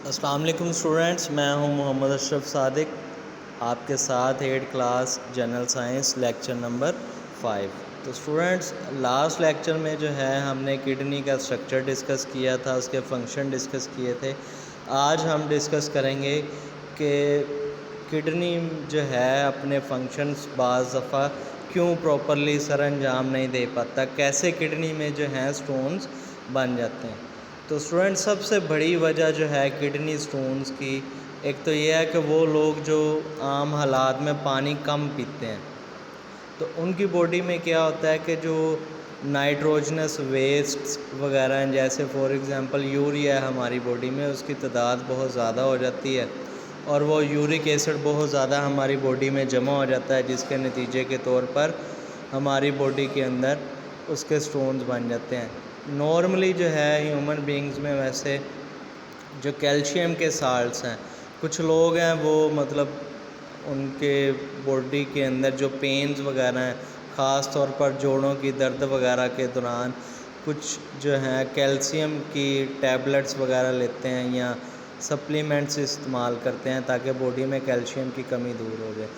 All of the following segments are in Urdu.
السلام علیکم اسٹوڈنٹس، میں ہوں محمد اشرف صادق آپ کے ساتھ 8 class general science lecture number 5۔ تو اسٹوڈنٹس لاسٹ لیکچر میں جو ہے ہم نے کڈنی کا اسٹرکچر ڈسکس کیا تھا، اس کے فنکشن ڈسکس کیے تھے۔ آج ہم ڈسکس کریں گے کہ کڈنی جو ہے اپنے فنکشنز بعض دفعہ کیوں پراپرلی سر انجام نہیں دے پاتا، کیسے کڈنی میں جو ہیں سٹونز بن جاتے ہیں۔ تو اسٹوڈنٹ سب سے بڑی وجہ جو ہے کڈنی سٹونز کی، ایک تو یہ ہے کہ وہ لوگ جو عام حالات میں پانی کم پیتے ہیں، تو ان کی باڈی میں کیا ہوتا ہے کہ جو نائٹروجنس ویسٹ وغیرہ ہیں، جیسے فار ایگزامپل یوریا ہے ہماری باڈی میں، اس کی تعداد بہت زیادہ ہو جاتی ہے اور وہ یورک ایسڈ بہت زیادہ ہماری باڈی میں جمع ہو جاتا ہے، جس کے نتیجے کے طور پر ہماری باڈی کے اندر اس کے سٹونز بن جاتے ہیں۔ نارملی جو ہے ہیومن بینگز میں ویسے جو کیلشیم کے سالٹس ہیں، کچھ لوگ ہیں وہ مطلب ان کے باڈی کے اندر جو پینز وغیرہ ہیں، خاص طور پر جوڑوں کی درد وغیرہ کے دوران کچھ جو ہیں کیلشیم کی ٹیبلٹس وغیرہ لیتے ہیں یا سپلیمنٹس استعمال کرتے ہیں تاکہ باڈی میں کیلشیم کی کمی دور ہو جائے۔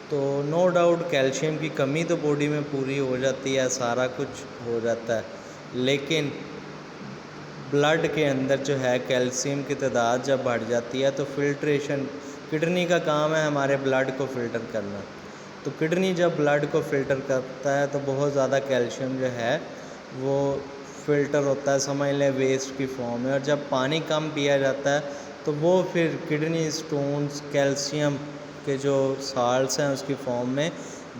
تو نو ڈاؤٹ کیلشیم کی کمی تو باڈی میں پوری ہو جاتی ہے، سارا کچھ ہو جاتا ہے، لیکن بلڈ کے اندر جو ہے کیلشیم کی تعداد جب بڑھ جاتی ہے تو فلٹریشن، کڈنی کا کام ہے ہمارے بلڈ کو فلٹر کرنا، تو کڈنی جب بلڈ کو فلٹر کرتا ہے تو بہت زیادہ کیلشیم جو ہے وہ فلٹر ہوتا ہے، سمجھ لیں ویسٹ کی فارم میں، اور جب پانی کم پیا جاتا ہے تو وہ پھر کڈنی سٹونز کیلشیم کے جو سالٹس ہیں اس کی فارم میں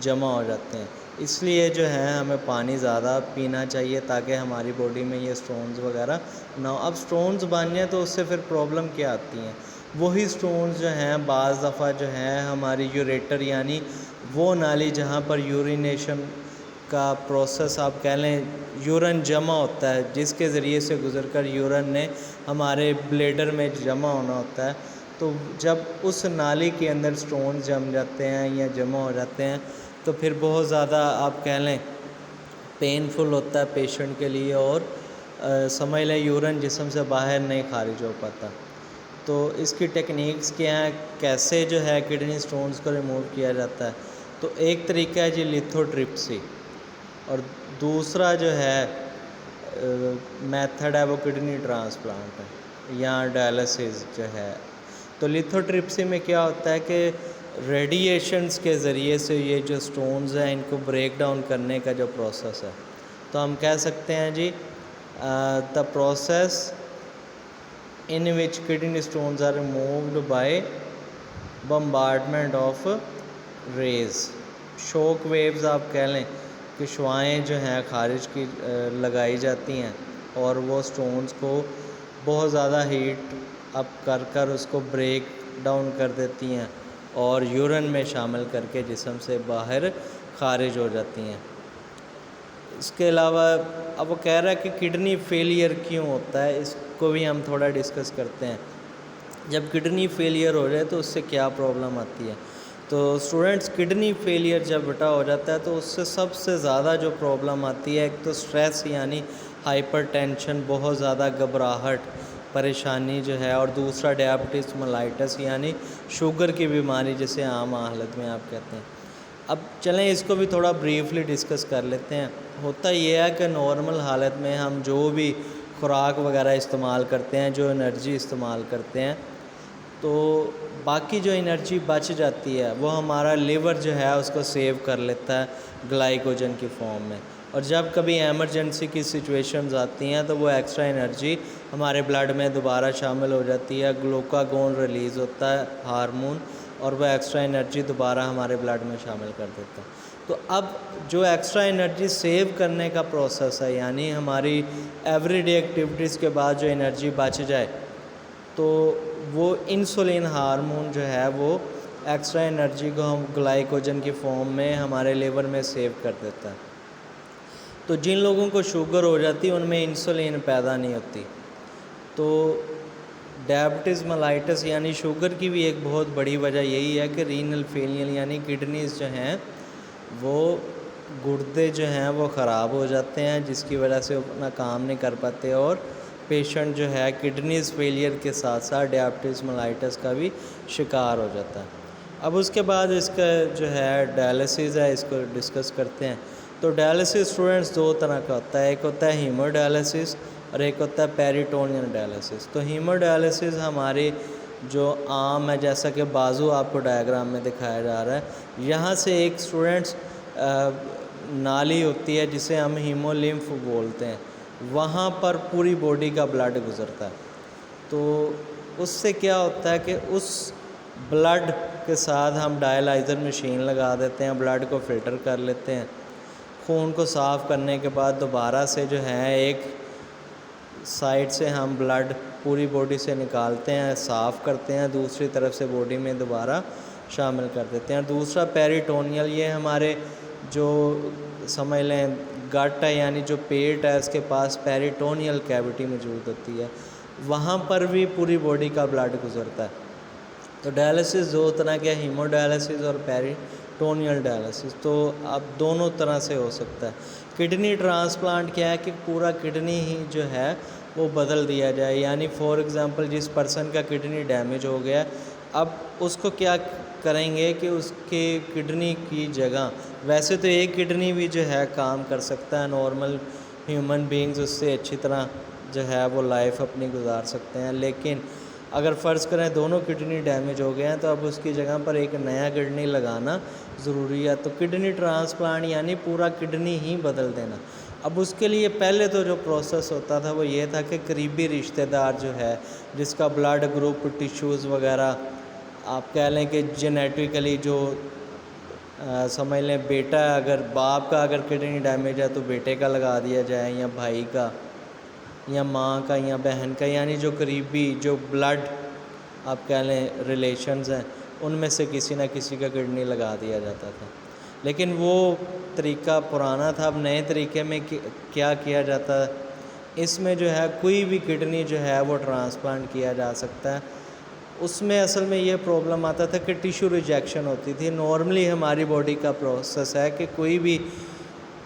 جمع ہو جاتے ہیں۔ اس لیے جو ہے ہمیں پانی زیادہ پینا چاہیے تاکہ ہماری باڈی میں یہ سٹونز وغیرہ نہ ہو۔ اب سٹونز بن جائیں تو اس سے پھر پرابلم کیا آتی ہیں؟ وہی سٹونز جو ہیں بعض دفعہ جو ہیں ہماری یوریٹر، یعنی وہ نالی جہاں پر یورینیشن کا پروسیس آپ کہہ لیں، یورن جمع ہوتا ہے، جس کے ذریعے سے گزر کر یورن نے ہمارے بلیڈر میں جمع ہونا ہوتا ہے، تو جب اس نالی کے اندر سٹونز جم جاتے ہیں یا جمع ہو جاتے ہیں تو پھر بہت زیادہ آپ کہہ لیں پینفل ہوتا ہے پیشنٹ کے لیے، اور سمجھ لیں یورن جسم سے باہر نہیں خارج ہو پاتا۔ تو اس کی ٹیکنیکس کیا ہیں، کیسے جو ہے کڈنی سٹونز کو ریموو کیا جاتا ہے؟ تو ایک طریقہ ہے جی لیتھوٹرپسی، اور دوسرا جو ہے میتھڈ ہے وہ کڈنی ٹرانسپلانٹ ہے یا ڈائلسس جو ہے۔ تو لیتھوٹرپسی میں کیا ہوتا ہے کہ ریڈیشنز کے ذریعے سے یہ جو سٹونز ہیں ان کو بریک ڈاؤن کرنے کا جو پروسیس ہے، تو ہم کہہ سکتے ہیں جی the process in which kidney stones are removed by bombardment of rays، shock waves آپ کہہ لیں کہ شعاعیں جو ہیں خارج کی لگائی جاتی ہیں اور وہ سٹونز کو بہت زیادہ ہیٹ اپ کر کر اس کو بریک ڈاؤن کر دیتی ہیں اور یورن میں شامل کر کے جسم سے باہر خارج ہو جاتی ہیں۔ اس کے علاوہ اب وہ کہہ رہا ہے کہ کڈنی فیلئر کیوں ہوتا ہے، اس کو بھی ہم تھوڑا ڈسکس کرتے ہیں۔ جب کڈنی فیلئر ہو جائے تو اس سے کیا پرابلم آتی ہے؟ تو اسٹوڈنٹس کڈنی فیلئر جب بٹا ہو جاتا ہے تو اس سے سب سے زیادہ جو پرابلم آتی ہے، ایک تو سٹریس یعنی ہائپر ٹینشن، بہت زیادہ گھبراہٹ پریشانی جو ہے، اور دوسرا ڈائبٹیز ملائٹس یعنی شوگر کی بیماری جسے عام حالت میں آپ کہتے ہیں۔ اب چلیں اس کو بھی تھوڑا بریفلی ڈسکس کر لیتے ہیں۔ ہوتا یہ ہے کہ نارمل حالت میں ہم جو بھی خوراک وغیرہ استعمال کرتے ہیں، جو انرجی استعمال کرتے ہیں، تو باقی جو انرجی بچ جاتی ہے وہ ہمارا لیور جو ہے اس کو سیو کر لیتا ہے گلائکوجن کی فارم میں، اور جب کبھی ایمرجنسی کی سچویشنز آتی ہیں تو وہ ایکسٹرا انرجی ہمارے بلڈ میں دوبارہ شامل ہو جاتی ہے، گلوکاگون ریلیز ہوتا ہے ہارمون، اور وہ ایکسٹرا انرجی دوبارہ ہمارے بلڈ میں شامل کر دیتا ہے۔ تو اب جو ایکسٹرا انرجی سیو کرنے کا پروسیس ہے، یعنی ہماری ایوری ڈے ایکٹیویٹیز کے بعد جو انرجی بچ جائے، تو وہ انسولین ہارمون جو ہے وہ ایکسٹرا انرجی کو ہم گلائکوجن کی فارم میں ہمارے لیور میں سیو کر دیتا ہے۔ تو جن لوگوں کو شوگر ہو جاتی ہے ان میں انسولین پیدا نہیں ہوتی، تو ڈائبٹیز ملائٹس یعنی شوگر کی بھی ایک بہت بڑی وجہ یہی ہے کہ رینل فیلئر یعنی کڈنیز جو ہیں وہ گردے جو ہیں وہ خراب ہو جاتے ہیں، جس کی وجہ سے اپنا کام نہیں کر پاتے اور پیشنٹ جو ہے کڈنیز فیلئر کے ساتھ ساتھ ڈیابٹیز ملائٹس کا بھی شکار ہو جاتا ہے۔ اب اس کے بعد اس کا جو ہے ڈائلسس ہے، اس کو ڈسکس کرتے ہیں۔ تو ڈائلسس اسٹوڈنٹس دو طرح کا ہوتا ہے، ایک ہوتا ہے ہیمو ڈائلسس اور ایک ہوتا ہے پیریٹونیل ڈائلسس۔ تو ہیمو ڈائلسس ہماری جو عام ہے، جیسا کہ بازو آپ کو ڈائیگرام میں دکھایا جا رہا ہے، یہاں سے ایک اسٹوڈنٹس نالی ہوتی ہے جسے ہم ہیمولیمف بولتے ہیں، وہاں پر پوری باڈی کا بلڈ گزرتا ہے۔ تو اس سے کیا ہوتا ہے کہ اس بلڈ کے ساتھ ہم ڈائلائزر مشین لگا دیتے ہیں، بلڈ کو فلٹر کر لیتے ہیں، خون کو صاف کرنے کے بعد دوبارہ سے جو ہے ایک سائڈ سے ہم بلڈ پوری باڈی سے نکالتے ہیں، صاف کرتے ہیں، دوسری طرف سے باڈی میں دوبارہ شامل کر دیتے ہیں۔ اور دوسرا پیریٹونیل، یہ ہمارے جو سمجھ لیں گٹ ہے، یعنی جو پیٹ ہے، اس کے پاس پیریٹونیل کیوٹی موجود ہوتی ہے، وہاں پر بھی پوری باڈی کا بلڈ گزرتا ہے۔ تو ڈائلسس دو طرح کے، ہیمو ڈائلسس اور پیریٹونیل ڈائلسس، تو اب دونوں طرح سے ہو سکتا ہے۔ کڈنی ٹرانسپلانٹ کیا ہے کہ پورا کڈنی ہی جو ہے وہ بدل دیا جائے، یعنی فار ایگزامپل جس پرسن کا کڈنی ڈیمیج ہو گیا، اب اس کو کیا کریں گے کہ اس کے کڈنی کی جگہ، ویسے تو ایک کڈنی بھی جو ہے کام کر سکتا ہے، نارمل ہیومن بینگز اس سے اچھی طرح جو ہے وہ لائف اپنی گزار سکتے ہیں، لیکن اگر فرض کریں دونوں کڈنی ڈیمیج ہو گئے ہیں تو اب اس کی جگہ پر ایک نیا کڈنی لگانا ضروری ہے۔ تو کڈنی ٹرانسپلانٹ یعنی پورا کڈنی ہی بدل دینا۔ اب اس کے لیے پہلے تو جو پروسیس ہوتا تھا وہ یہ تھا کہ قریبی رشتہ دار جو ہے، جس کا بلڈ گروپ، ٹیشوز وغیرہ، آپ کہہ لیں کہ جینیٹیکلی جو سمجھ لیں بیٹا ہے، اگر باپ کا اگر کڈنی ڈیمیج ہے تو بیٹے کا لگا دیا جائے، یا بھائی کا، یا ماں کا، یا بہن کا، یعنی جو قریبی جو بلڈ آپ کہہ لیں ریلیشنز ہیں، ان میں سے کسی نہ کسی کا کڈنی لگا دیا جاتا تھا۔ لیکن وہ طریقہ پرانا تھا۔ اب نئے طریقے میں کیا کیا جاتا ہے، اس میں جو ہے کوئی بھی کڈنی جو ہے وہ ٹرانسپلانٹ کیا جا سکتا ہے۔ اس میں اصل میں یہ پرابلم آتا تھا کہ ٹیشو ریجیکشن ہوتی تھی۔ نارملی ہماری باڈی کا پروسیس ہے کہ کوئی بھی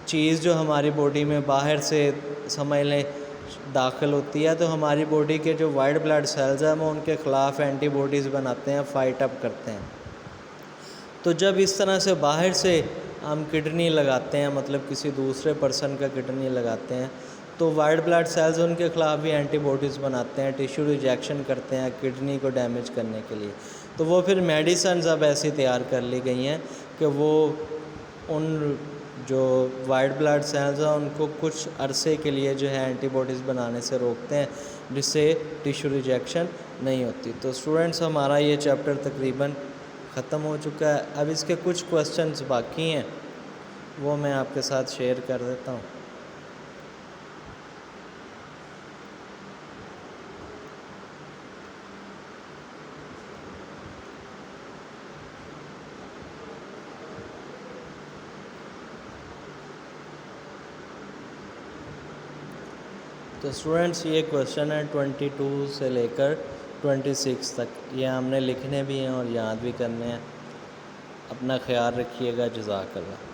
چیز جو ہماری باڈی میں باہر سے سمجھ لیں داخل ہوتی ہے تو ہماری باڈی کے جو وائٹ بلڈ سیلز ہیں وہ ان کے خلاف اینٹی باڈیز بناتے ہیں، فائٹ اپ کرتے ہیں۔ تو جب اس طرح سے باہر سے ہم کڈنی لگاتے ہیں، مطلب کسی دوسرے پرسن کا کڈنی لگاتے ہیں، تو وائٹ بلڈ سیلز ان کے خلاف بھی اینٹی باڈیز بناتے ہیں، ٹیشو ریجیکشن کرتے ہیں کڈنی کو ڈیمیج کرنے کے لیے۔ تو وہ پھر میڈیسنز اب ایسی تیار کر لی گئی ہیں کہ وہ ان جو وائٹ بلڈ سیلز ہیں ان کو کچھ عرصے کے لیے جو ہے اینٹی باڈیز بنانے سے روکتے ہیں، جس سے ٹیشو ریجیکشن نہیں ہوتی۔ تو اسٹوڈنٹس ہمارا یہ چیپٹر تقریباً ختم ہو چکا ہے۔ اب اس کے کچھ کوسچنز باقی ہیں، وہ میں آپ کے ساتھ شیئر کر دیتا ہوں۔ تو اسٹوڈنٹس یہ کویشچن ہے 22 سے لے کر 26 تک، یہ ہم نے لکھنے بھی ہیں اور یاد بھی کرنے ہیں۔ اپنا خیال رکھیے گا، جزاک اللہ۔